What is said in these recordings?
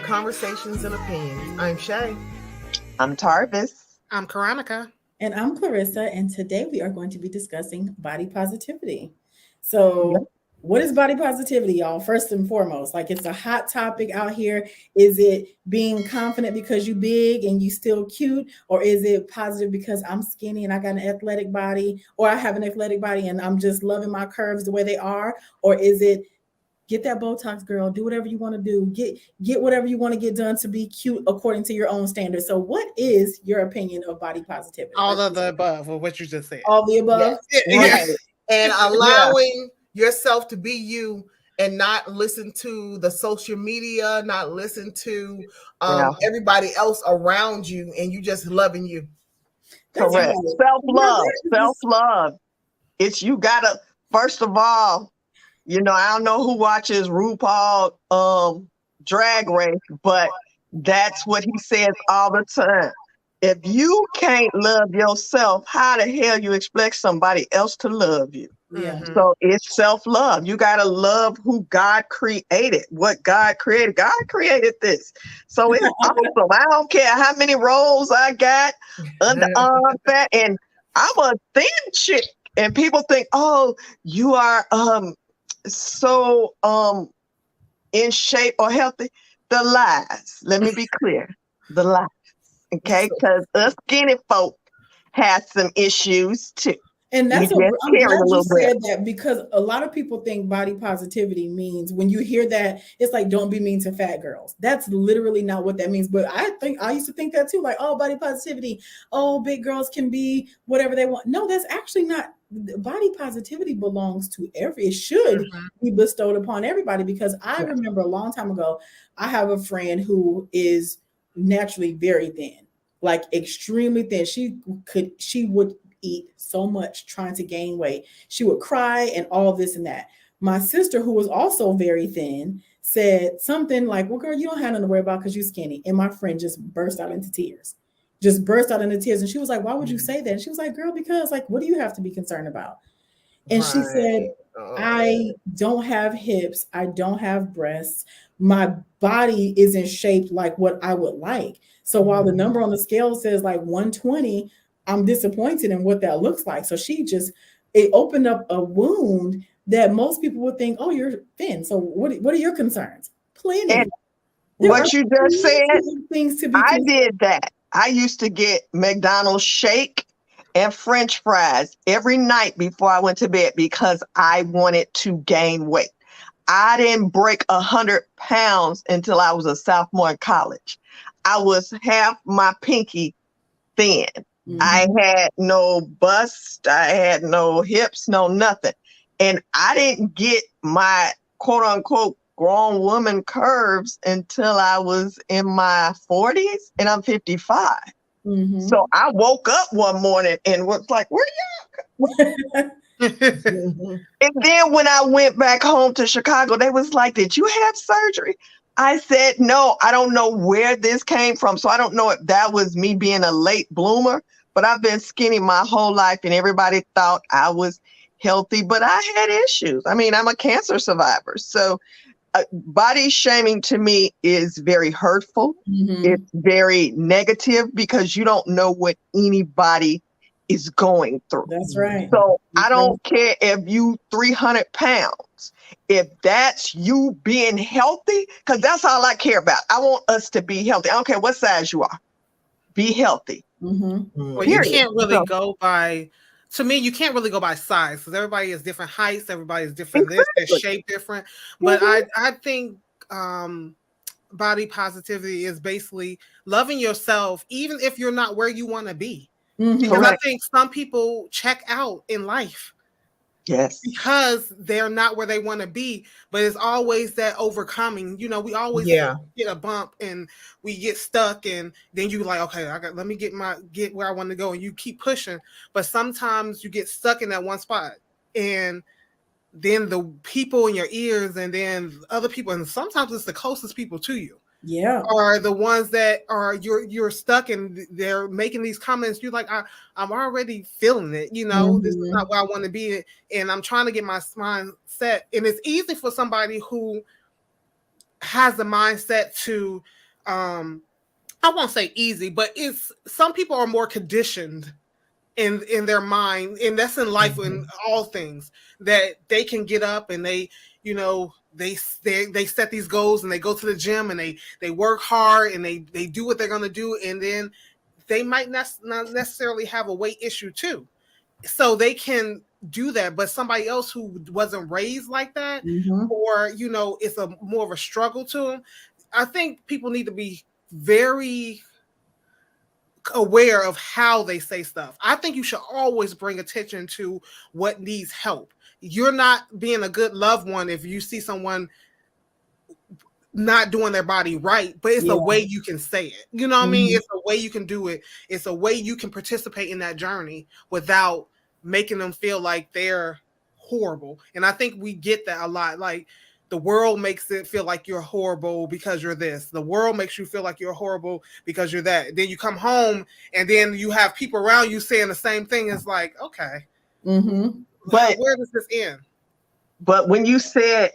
conversations and opinions. I'm Shay. I'm Tarvis. I'm Karonica. And I'm Clarissa, and today we are going to be discussing body positivity. So, what is body positivity, y'all? First and foremost, like it's a hot topic out here. Is it being confident because you big and you still cute, or is it positive because I'm skinny and I got an athletic body, or I have an athletic body and I'm just loving my curves the way they are, or is it get that Botox, girl, do whatever you want to do, get whatever you want to get done to be cute according to your own standards? So what is your opinion of body positivity? All of the above, or what you just said. All the above? Yes. Right. And allowing yourself to be you and not listen to the social media, not listen to everybody else around you, and you just loving you. Correct. Self-love. It's you gotta, first of all, I don't know who watches RuPaul Drag Race, but that's what he says all the time. If you can't love yourself, how the hell you expect somebody else to love you? Yeah. So it's self-love. You got to love who God created, what God created. God created this. So it's awesome. I don't care how many rolls I got, underarm fat, and I'm a thin chick. And people think, oh, you are so in shape or healthy. The lies. Let me be clear. The lies. Okay, because us skinny folk have some issues too. And that's I'm glad you said that, because a lot of people think body positivity means, when you hear that, it's like, don't be mean to fat girls. That's literally not what that means. But I used to think that too, like, oh, body positivity, oh, big girls can be whatever they want. No, that's actually not. Body positivity belongs to it should be bestowed upon everybody, because I remember a long time ago, I have a friend who is naturally very thin, like extremely thin. She would eat so much trying to gain weight. She would cry and all this and that. My sister, who was also very thin, said something like, well, girl, you don't have nothing to worry about because you're skinny. And my friend just burst out into tears. And she was like, why would you say that? And she was like, girl, because like, what do you have to be concerned about? And she said, I don't have hips. I don't have breasts. My body is in shape like what I would like. So while the number on the scale says like 120, I'm disappointed in what that looks like. So it opened up a wound that most people would think, oh, you're thin. So what are your concerns? Plenty. And what you just said, I did that. I used to get McDonald's shake and French fries every night before I went to bed because I wanted to gain weight. I didn't break 100 pounds until I was a sophomore in college. I was half my pinky thin. Mm-hmm. I had no bust. I had no hips, no nothing. And I didn't get my quote unquote grown woman curves until I was in my 40s, and I'm 55. Mm-hmm. So I woke up one morning and was like, where y'all? And then when I went back home to Chicago, they was like, did you have surgery? I said, no, I don't know where this came from. So I don't know if that was me being a late bloomer, but I've been skinny my whole life and everybody thought I was healthy, but I had issues. I mean, I'm a cancer survivor. So body shaming to me is very hurtful. Mm-hmm. It's very negative because you don't know what anybody is going through. That's right. So I don't care if you 300 pounds, if that's you being healthy, because that's all I care about. I want us to be healthy. I don't care what size you are. Be healthy. Mm-hmm. Well, you can't really go by, to me, you can't really go by size because everybody has different heights. Everybody is different. Exactly. Their shape different. But I think body positivity is basically loving yourself, even if you're not where you want to be. Mm-hmm. Because I think some people check out in life. Yes. Because they're not where they want to be, but it's always that overcoming. You know, we always get a bump and we get stuck, and then you like, okay, let me get where I want to go, and you keep pushing. But sometimes you get stuck in that one spot, and then the people in your ears, and then other people, and sometimes it's the closest people to you. Yeah, are the ones that are you're stuck and they're making these comments. You're like, I'm already feeling it, you know. Mm-hmm. This is not where I want to be, and I'm trying to get my mind set. And it's easy for somebody who has the mindset to I won't say easy, but it's some people are more conditioned in their mind, and that's in life in all things, that they can get up and they, you know, they set these goals and they go to the gym and they work hard and they do what they're going to do, and then they might not necessarily have a weight issue too, so they can do that. But somebody else who wasn't raised like that, or, you know, it's a more of a struggle to them, I think people need to be very aware of how they say stuff. I think you should always bring attention to what needs help. You're not being a good loved one if you see someone not doing their body right, but it's a way you can say it. You know what I mean? It's a way you can do it. It's a way you can participate in that journey without making them feel like they're horrible. And I think we get that a lot. Like, the world makes it feel like you're horrible because you're this. The world makes you feel like you're horrible because you're that. Then you come home and then you have people around you saying the same thing. It's like, okay, but where does this end? But when you said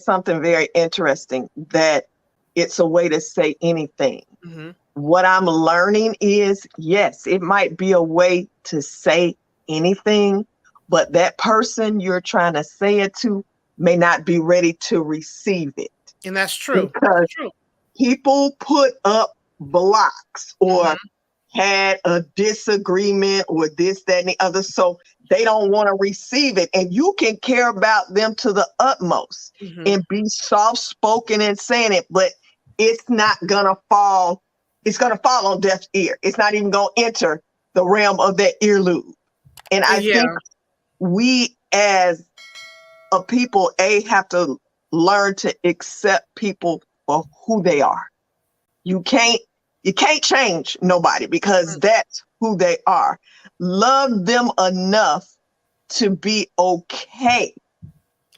something very interesting, that it's a way to say anything. What I'm learning is, yes, it might be a way to say anything, but that person you're trying to say it to may not be ready to receive it. And that's true. Because people put up blocks or had a disagreement or this, that, and the other, so they don't want to receive it. And you can care about them to the utmost and be soft-spoken and saying it, but it's not going to fall. It's going to fall on deaf ear. It's not even going to enter the realm of that earlobe. And I think we as a people, have to learn to accept people for who they are. You can't change nobody because that's who they are. Love them enough to be okay.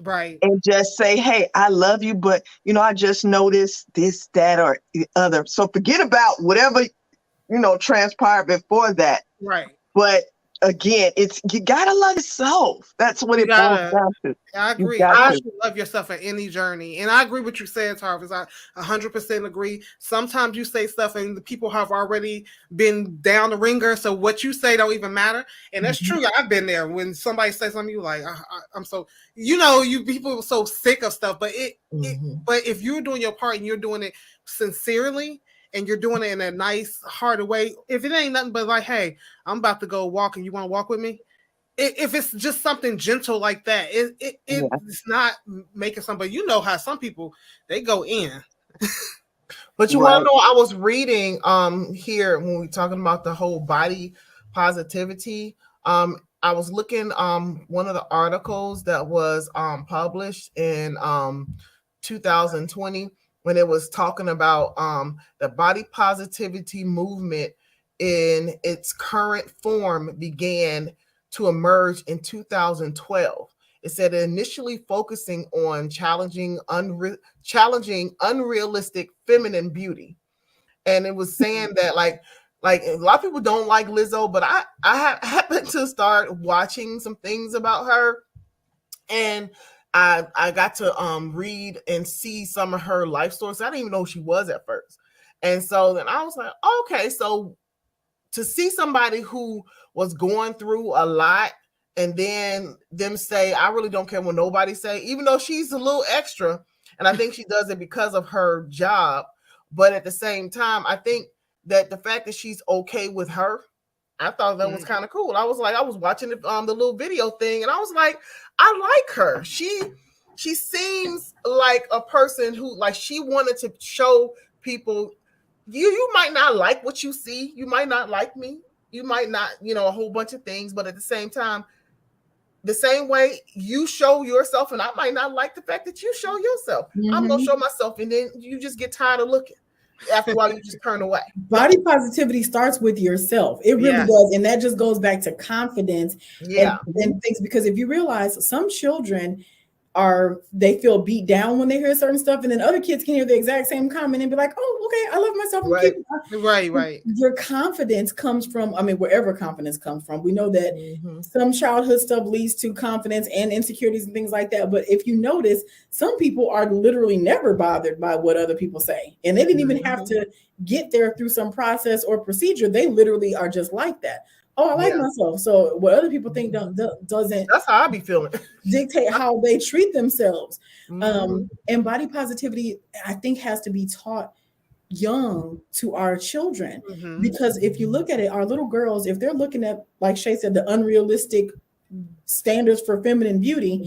Right. And just say, hey, I love you, but, you know, I just noticed this, that, or the other. So forget about whatever, you know, transpired before that. Right. But again, you gotta love yourself. That's what it boils down to. I agree. You should love yourself at any journey. And I agree with you saying, Tarvis. I 100% agree. Sometimes you say stuff and the people have already been down the ringer, so what you say don't even matter. And that's true. I've been there. When somebody says something, you like, I'm so, you know, you people are so sick of stuff. But but if you're doing your part and you're doing it sincerely, and you're doing it in a nice, hearted way, if it ain't nothing but like, hey, I'm about to go walk and you want to walk with me? If it's just something gentle like that, it's not making somebody, you know how some people, they go in. But you want to know, I was reading here when we're talking about the whole body positivity. I was looking one of the articles that was published in 2020, when it was talking about the body positivity movement in its current form began to emerge in 2012. It said initially focusing on challenging unrealistic feminine beauty. And it was saying that like a lot of people don't like Lizzo, but I happened to start watching some things about her, and I got to read and see some of her life stories. I didn't even know who she was at first. And so then I was like, okay, so to see somebody who was going through a lot and then them say, I really don't care what nobody say, even though she's a little extra. And I think she does it because of her job. But at the same time, I think that the fact that she's okay with her, I thought that was kind of cool. I was watching the little video thing, and I was like, I like her. She seems like a person who, like, she wanted to show people, you might not like what you see. You might not like me. You might not, you know, a whole bunch of things. But at the same time, the same way you show yourself, and I might not like the fact that you show yourself. I'm going to show myself, and then you just get tired of looking. After a while, you just turn away. Body positivity starts with yourself. It really does. And that just goes back to confidence and things. Because if you realize some children they feel beat down when they hear certain stuff, and then other kids can hear the exact same comment and be like, "Oh, okay, I love myself." Right. Your confidence comes from, I mean, wherever confidence comes from. We know that some childhood stuff leads to confidence and insecurities and things like that. But if you notice, some people are literally never bothered by what other people say, and they didn't even have to get there through some process or procedure. They literally are just like that. Oh, I like myself. So what other people think doesn't. That's how I be feeling. Dictate how they treat themselves. And body positivity, I think, has to be taught young to our children, because if you look at it, our little girls, if they're looking at, like Shay said, the unrealistic standards for feminine beauty,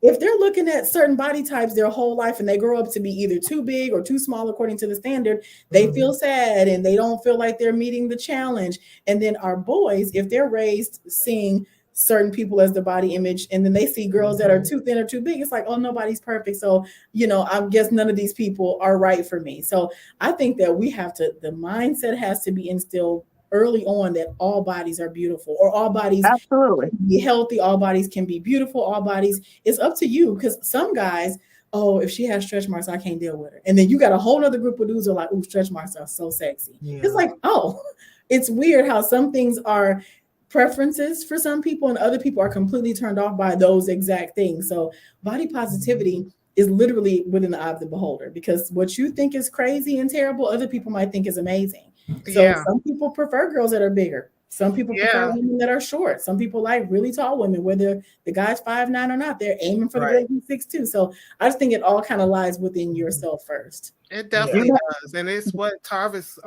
if they're looking at certain body types their whole life and they grow up to be either too big or too small according to the standard, they feel sad and they don't feel like they're meeting the challenge. And then our boys, if they're raised seeing certain people as the body image, and then they see girls that are too thin or too big, it's like, oh, nobody's perfect, so I guess none of these people are right for me. So I think that the mindset has to be instilled early on that all bodies are beautiful, or all bodies absolutely can be healthy, all bodies can be beautiful, all bodies, it's up to you. Because some guys, oh, if she has stretch marks, I can't deal with her. And then you got a whole other group of dudes who are like, oh, stretch marks are so sexy. It's like, oh, it's weird how some things are preferences for some people and other people are completely turned off by those exact things. So body positivity is literally within the eye of the beholder, because what you think is crazy and terrible, other people might think is amazing. So some people prefer girls that are bigger. Some people prefer women that are short. Some people like really tall women, whether the guy's 5'9" or not, they're aiming for the girl who's 6'2". So I just think it all kind of lies within yourself first. It definitely does. And it's what Tarvis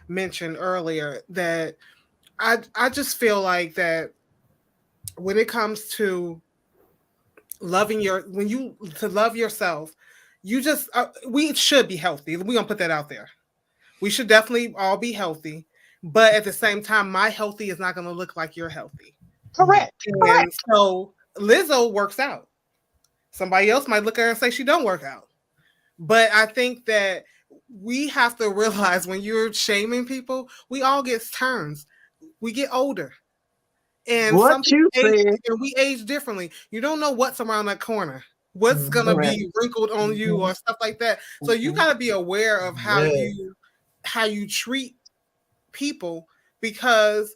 mentioned earlier, that I just feel like that when it comes to loving to love yourself, you just we should be healthy. We're gonna put that out there. We should definitely all be healthy, but at the same time, my healthy is not going to look like your healthy. Correct. And so Lizzo works out. Somebody else might look at her and say she don't work out. But I think that we have to realize, when you're shaming people, we all get turns. We get older. And we age differently. You don't know what's around that corner. What's going to be wrinkled on you or stuff like that. So you got to be aware of how you treat people, because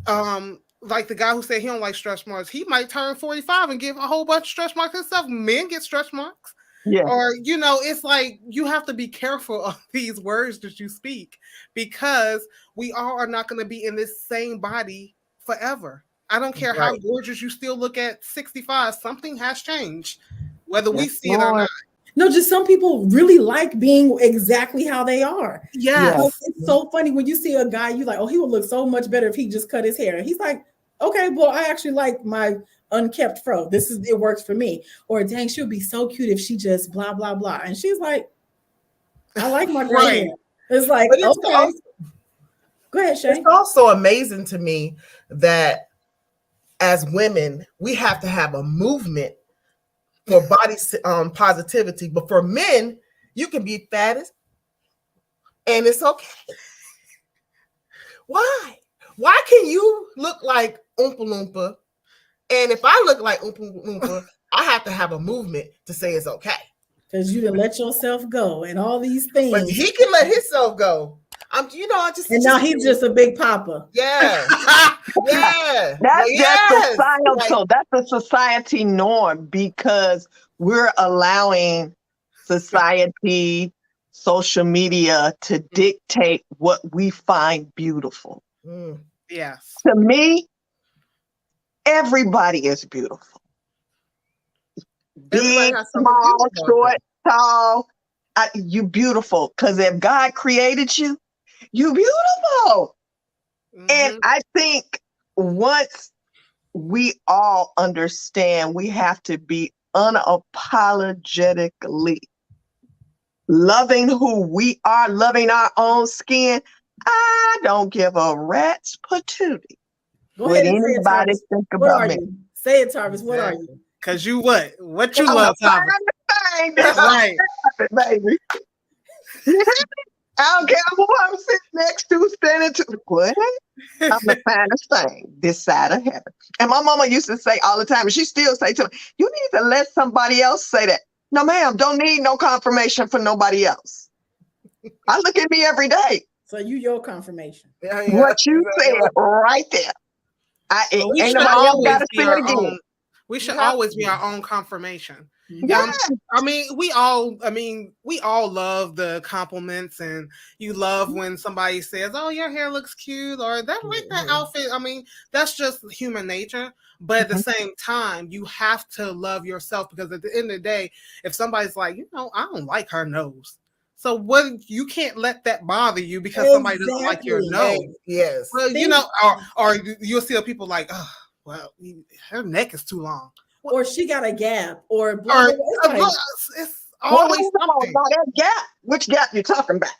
like the guy who said he don't like stretch marks, he might turn 45 and give a whole bunch of stretch marks himself. Men get stretch marks. Or it's like you have to be careful of these words that you speak, because we all are not going to be in this same body forever. I don't care how gorgeous you still look at 65. Something has changed, whether we see it or not. No, just some people really like being exactly how they are. Yes. It's so funny when you see a guy, you like, oh, he would look so much better if he just cut his hair. And he's like, okay, well, I actually like my unkept fro. It works for me. Or dang, she would be so cute if she just blah, blah, blah. And she's like, I like my gray hair. It's like, okay. Go ahead, Shay. It's also amazing to me that as women, we have to have a movement for body positivity, but for men, you can be fattest and it's okay. Why can you look like Oompa Loompa, and if I look like Oompa Loompa, I have to have a movement to say it's okay? Because you didn't let yourself go and all these things. But he can let himself go. Now he's just a big papa. Yeah. Yeah. That's just societal. That's a society norm, because we're allowing society, social media to dictate what we find beautiful. Yes. To me, everybody is beautiful. Big, small, short, tall. You beautiful, because if God created you, you beautiful. And I think once we all understand, we have to be unapologetically loving who we are, loving our own skin. I don't give a rat's patootie what anybody think about me. Say it, Tarvis. What are you? Because you what? What you love, Tarvis? That's right, baby. I don't care who I'm sitting next to, standing to. What? I'm the finest thing this side of heaven. And my mama used to say all the time, and she still say to me, you need to let somebody else say that. No, ma'am, don't need no confirmation for nobody else. I look at me every day. So your confirmation. Yeah, what you said right there. Ain't nobody else got to say it again. We should always be our own confirmation. Yeah. We all love the compliments, and you love when somebody says, "Oh, your hair looks cute," or "That like that outfit." I mean, that's just human nature. But at the same time, you have to love yourself, because at the end of the day, if somebody's like, I don't like her nose. So you can't let that bother you because somebody doesn't like your nose. Yes. Well, or you'll see people like, oh, well, her neck is too long. Or she got a gap, or blah, blah, blah. It's always something. That gap. Which gap you talking about?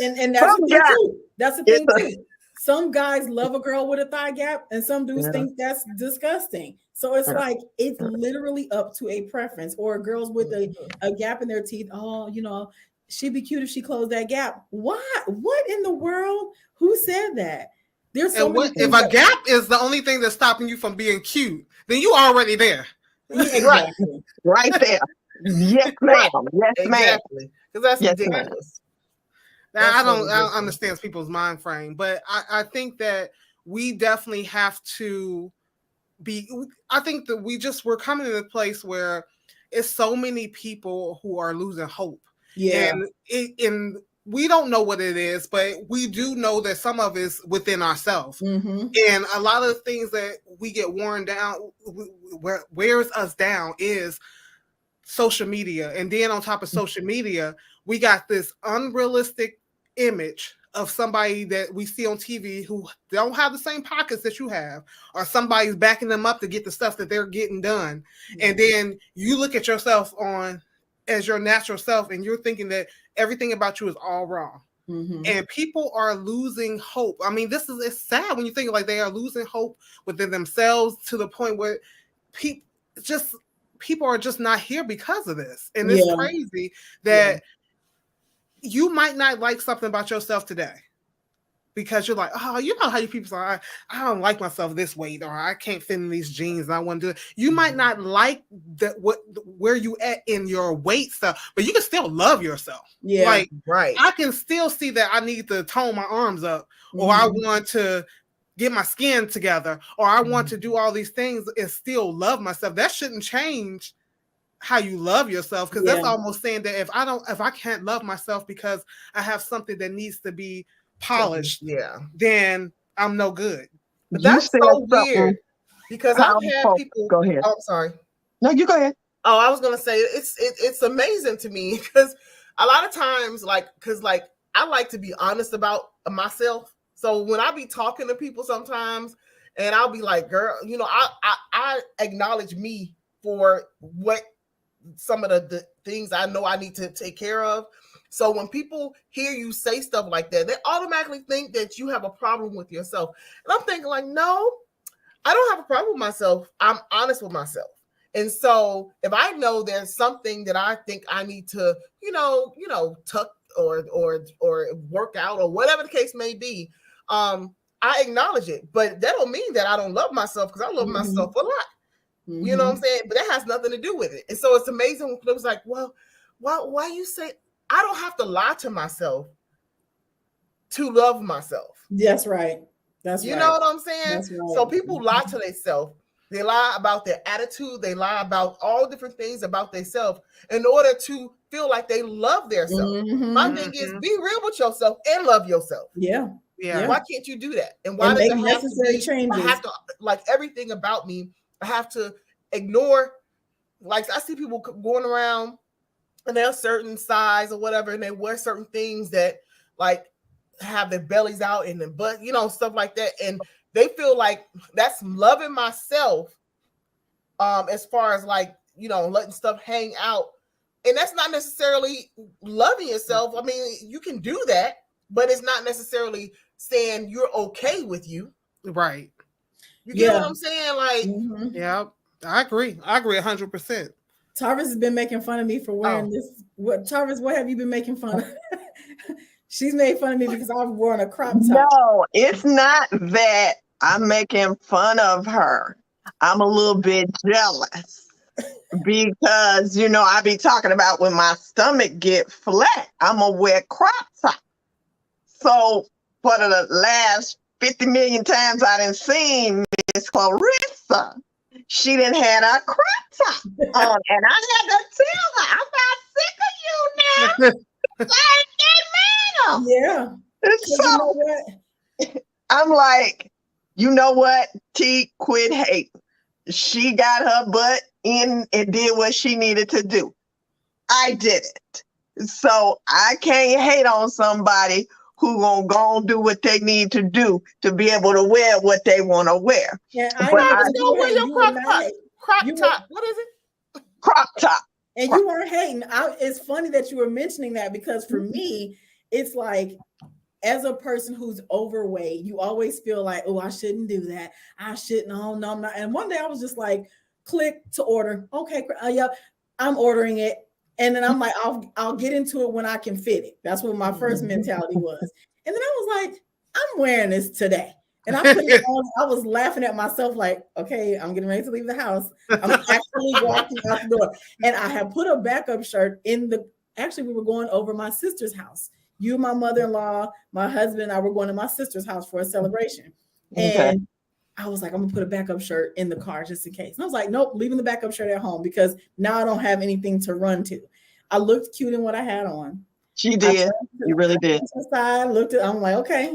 and that's the thing too. That's the thing too. Some guys love a girl with a thigh gap, and some dudes think that's disgusting. So it's like, it's literally up to a preference. Or girls with a gap in their teeth. Oh, she'd be cute if she closed that gap. What in the world? Who said that? There's so many if a gap is the only thing that's stopping you from being cute, then you already there. Exactly. Right there. Yes, ma'am. Yes, ma'am. Because that's ridiculous. Now, I don't understand people's mind frame, but I think that we definitely have to I think that we're coming to a place where it's so many people who are losing hope. Yeah. And we don't know what it is, but we do know that some of it's within ourselves. Mm-hmm. And a lot of the things that we get worn down, wears us down, is social media. And then on top of social media, we got this unrealistic image of somebody that we see on TV who don't have the same pockets that you have, or somebody's backing them up to get the stuff that they're getting done. Mm-hmm. And then you look at yourself as your natural self, and you're thinking that everything about you is all wrong. Mm-hmm. And people are losing hope. I mean, it's sad when you think like they are losing hope within themselves, to the point where people are just not here because of this. And it's crazy that you might not like something about yourself today, because you're like, oh, you know how you people are, I don't like myself this weight, or I can't fit in these jeans and I want to do it. You might not like where you at in your weight stuff, but you can still love yourself. Yeah. Like, right. I can still see that I need to tone my arms up, or I want to get my skin together, or I want to do all these things and still love myself. That shouldn't change how you love yourself, because that's almost saying that if I can't love myself because I have something that needs to be polished, then I'm no good. But that's so weird, because I've had people. Go ahead. Oh, I'm sorry. No, you go ahead. Oh, I was gonna say it's amazing to me, because a lot of times, I like to be honest about myself. So when I be talking to people sometimes, and I'll be like, girl, I acknowledge me for what some of the things I know I need to take care of. So when people hear you say stuff like that, they automatically think that you have a problem with yourself. And I'm thinking like, no, I don't have a problem with myself. I'm honest with myself. And so if I know there's something that I think I need to, tuck or work out, or whatever the case may be, I acknowledge it. But that don't mean that I don't love myself, because I love myself a lot. You know what I'm saying? But that has nothing to do with it. And so it's amazing when it was like, well, why you say I don't have to lie to myself to love myself? That's right. You know what I'm saying? That's right. So people lie to themselves. They lie about their attitude. They lie about all different things about themselves in order to feel like they love themselves. My thing is, be real with yourself and love yourself. Yeah. Why can't you do that? And why does it have to changes? I have to, like, everything about me, I have to ignore. Like, I see people going around and they're a certain size or whatever, and they wear certain things that like have their bellies out and their butt, stuff like that. And they feel like that's loving myself, as far as like, letting stuff hang out. And that's not necessarily loving yourself. I mean, you can do that, but it's not necessarily saying you're okay with you. Right. You get what I'm saying? Like, yeah, I agree 100%. Tarvis has been making fun of me for wearing this. Tarvis, what have you been making fun of? She's made fun of me because I've worn a crop top. No, it's not that I'm making fun of her. I'm a little bit jealous because, I be talking about when my stomach get flat, I'm going to wear crop top. So for the last 50 million times I done seen Miss Clarissa, she didn't have a crop top on. And I had to tell her, I'm not sick of you now. Yeah. So, you know what? I'm like, you know what? T, quit hating. She got her butt in and did what she needed to do. I didn't. So I can't hate on somebody who gonna go and do what they need to do to be able to wear what they want to wear. Yeah, I know wear your crop top. What is it? Crop top. And you weren't hating. It's funny that you were mentioning that because for me, it's like, as a person who's overweight, you always feel like, oh, I shouldn't do that. I shouldn't. No, I'm not. And one day I was just like, click to order. Okay, yep, I'm ordering it. And then I'm like, I'll get into it when I can fit it. That's what my first mentality was. And then I was like, I'm wearing this today. And I put it on. I was laughing at myself like, okay, I'm getting ready to leave the house. I'm actually walking out the door. And I had put a backup shirt actually, we were going over my sister's house. You, my mother-in-law, my husband, and I were going to my sister's house for a celebration. Okay. And I was like, I'm gonna put a backup shirt in the car just in case. And I was like, nope, leaving the backup shirt at home because now I don't have anything to run to. I looked cute in what I had on. She did. You really did. I looked at. I'm like, okay,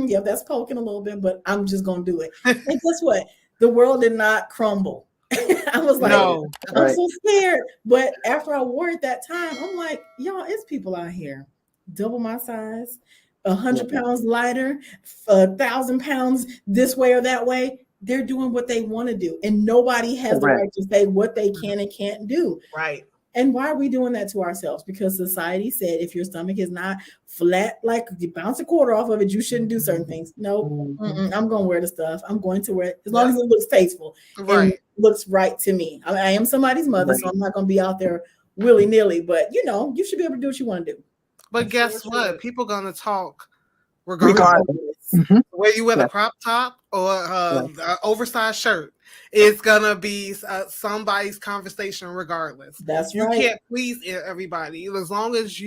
yeah, that's poking a little bit, but I'm just gonna do it. And guess what? The world did not crumble. I was like, no, I'm so scared. But after I wore it that time, I'm like, y'all, it's people out here double my size, 100 pounds lighter, 1,000 pounds this way or that way. They're doing what they want to do, and nobody has the right to say what they can and can't do. Right. And why are we doing that to ourselves? Because society said if your stomach is not flat, like you bounce a quarter off of it, you shouldn't do certain things. No, I'm going to wear the stuff. I'm going to wear it as long as it looks tasteful and looks right to me. I am somebody's mother, so I'm not going to be out there willy-nilly. But, you should be able to do what you want to do. But guess what? People going to talk regardless. Mm-hmm. Whether you wear the crop top or an oversized shirt, it's gonna be somebody's conversation regardless. That's right. You can't please everybody as long as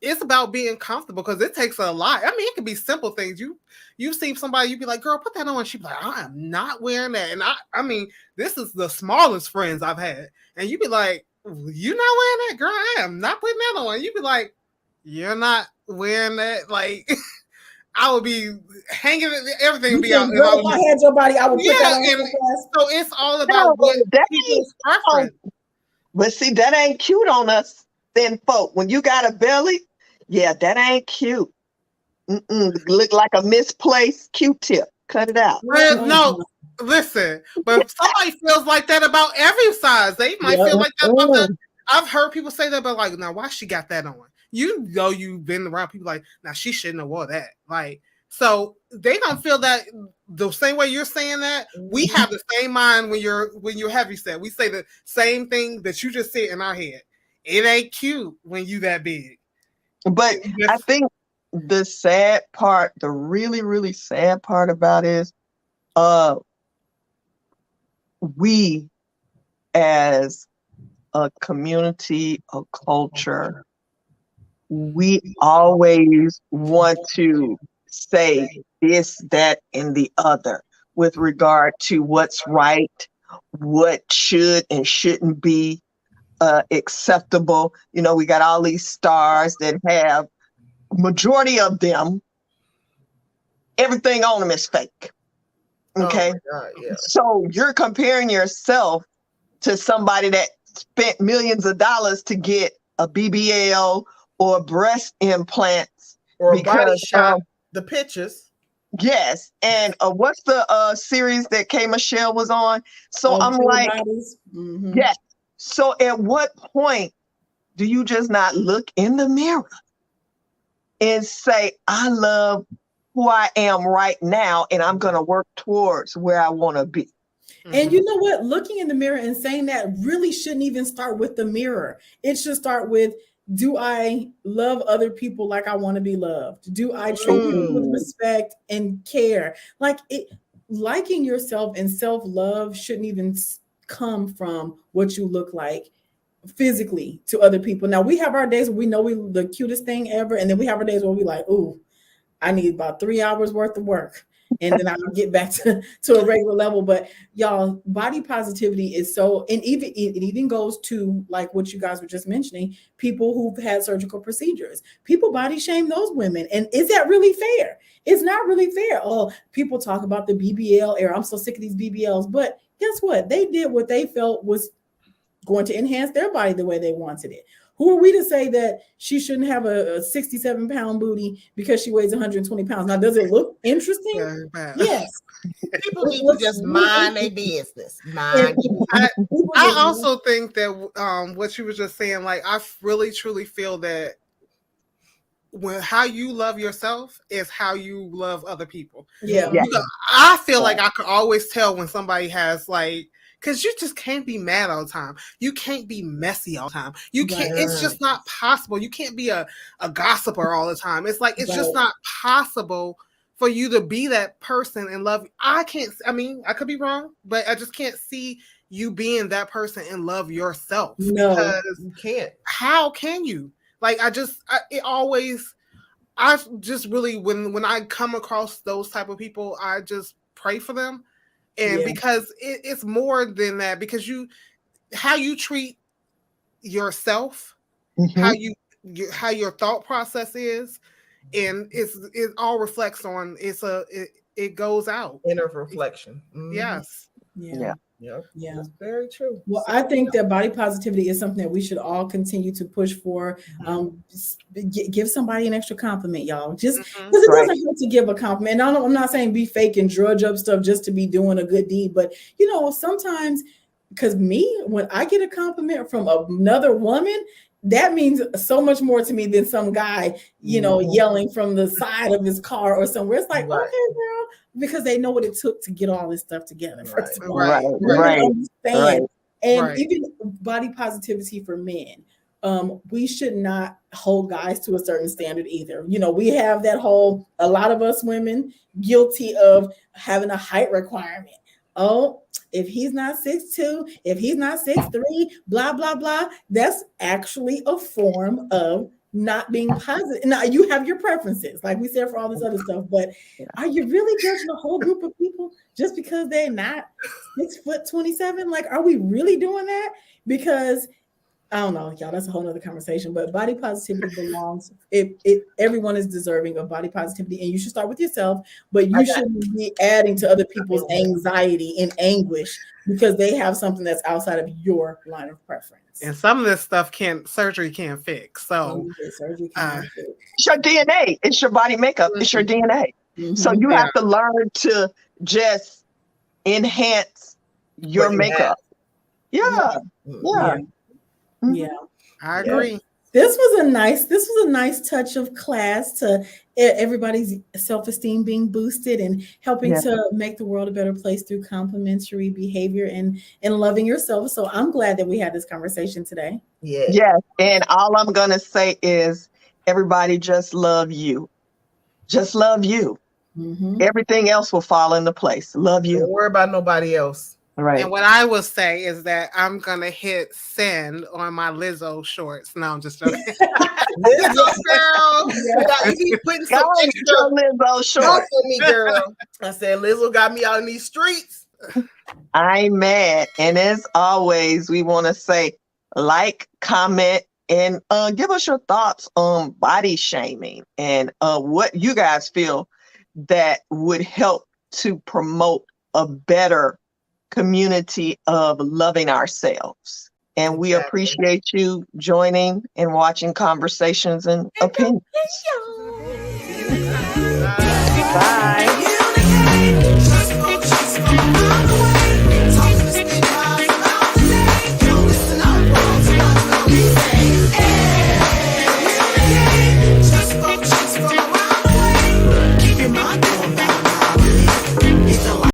it's about being comfortable because it takes a lot. I mean, it can be simple things. You see somebody, you be like, girl, put that on. She'd be like, I am not wearing that. And I mean, this is the smallest friends I've had. And you'd be like, you not wearing that, girl? I am not putting that on. You'd be like, you're not wearing that, like. I would be hanging everything would be out. If I had your body, I would put that on. So it's all about what people's preference. But see, that ain't cute on us thin folk. When you got a belly, that ain't cute. Look like a misplaced Q-tip. Cut it out. No, listen. But if somebody feels like that about every size, they might feel like that about that. I've heard people say that, but like, now why she got that on? You've been around people like, now she shouldn't have wore that. Like, so they don't feel that the same way you're saying that. We have the same mind when you're heavy set. We say the same thing that you just said in our head. It ain't cute when you that big. But I think the sad part, the really, really sad part about it is we as a community, a culture, we always want to say this, that, and the other with regard to what's right, what should and shouldn't be acceptable. We got all these stars that have, majority of them, everything on them is fake. Okay. Oh my God, yeah. So you're comparing yourself to somebody that spent millions of dollars to get a BBL or breast implants or a body shot, the pictures. Yes. And what's the series that K. Michelle was on? So I'm like, yes. So at what point do you just not look in the mirror and say, I love who I am right now, and I'm going to work towards where I want to be? And you know what? Looking in the mirror and saying that really shouldn't even start with the mirror. It should start with do I love other people like I want to be loved? Do I treat people with respect and care? Like liking yourself and self-love shouldn't even come from what you look like physically to other people. Now we have our days where we know we're the cutest thing ever, and then we have our days where we like, ooh, I need about 3 hours worth of work, and then I'll get back to a regular level. But y'all, body positivity is so, and it even goes to like what you guys were just mentioning, people who've had surgical procedures. People body shame those women. And is that really fair? It's not really fair. Oh, people talk about the BBL era. I'm so sick of these BBLs. But guess what? They did what they felt was going to enhance their body the way they wanted it. Who are we to say that she shouldn't have a 67-pound booty because she weighs 120 pounds? Now, does it look interesting? Yes. People need to just mind their business. I also think that what you were just saying, like, I really, truly feel that how you love yourself is how you love other people. Yeah. I feel like I could always tell when somebody has like, because you just can't be mad all the time. You can't be messy all the time. You can't, it's just not possible. You can't be a gossiper all the time. It's like, it's just not possible for you to be that person and love. I could be wrong, but I just can't see you being that person and love yourself. No, because you can't. How can you? Like, I just really, when I come across those type of people, I just pray for them. And because it's more than that, because how you treat yourself, how your thought process is, and it all reflects on it goes out. Inner reflection. Yes. Yeah. That's very true. Well, I think that body positivity is something that we should all continue to push for. Give somebody an extra compliment, y'all. Just because it doesn't hurt to give a compliment. I'm not saying be fake and drudge up stuff just to be doing a good deed, but sometimes, because when I get a compliment from another woman, that means so much more to me than some guy, yelling from the side of his car or somewhere. It's like, okay, girl, because they know what it took to get all this stuff together. First of all, understand. And even body positivity for men, we should not hold guys to a certain standard either. We have that a lot of us women guilty of having a height requirement. Oh, if he's not 6'2", if he's not 6'3", blah, blah, blah, that's actually a form of not being positive. Now, you have your preferences, like we said, for all this other stuff, but are you really judging a whole group of people just because they're not 6'27"? Like, are we really doing that? Because I don't know, y'all, that's a whole nother conversation, but body positivity belongs, everyone is deserving of body positivity, and you should start with yourself, but you shouldn't be adding to other people's anxiety and anguish because they have something that's outside of your line of preference. And some of this stuff surgery can't fix. So surgery can't fix. It's your DNA. It's your body makeup. It's your DNA. So you have to learn to just enhance your makeup. Yeah. I agree. This was a nice touch of class to everybody's self-esteem being boosted and helping to make the world a better place through complimentary behavior and loving yourself. So I'm glad that we had this conversation today. Yes. And all I'm going to say is everybody just love you. Just love you. Everything else will fall into place. Love you. Don't worry about nobody else. Right. And what I will say is that I'm gonna hit send on my Lizzo shorts. No, I'm just joking. Lizzo, girl, you be putting some extra Lizzo shorts for me, girl. I said Lizzo got me out in these streets. I'm mad, and as always, we want to say like, comment, and give us your thoughts on body shaming and what you guys feel that would help to promote a better community of loving ourselves. And we appreciate you joining and watching Conversations and Opinions. Bye.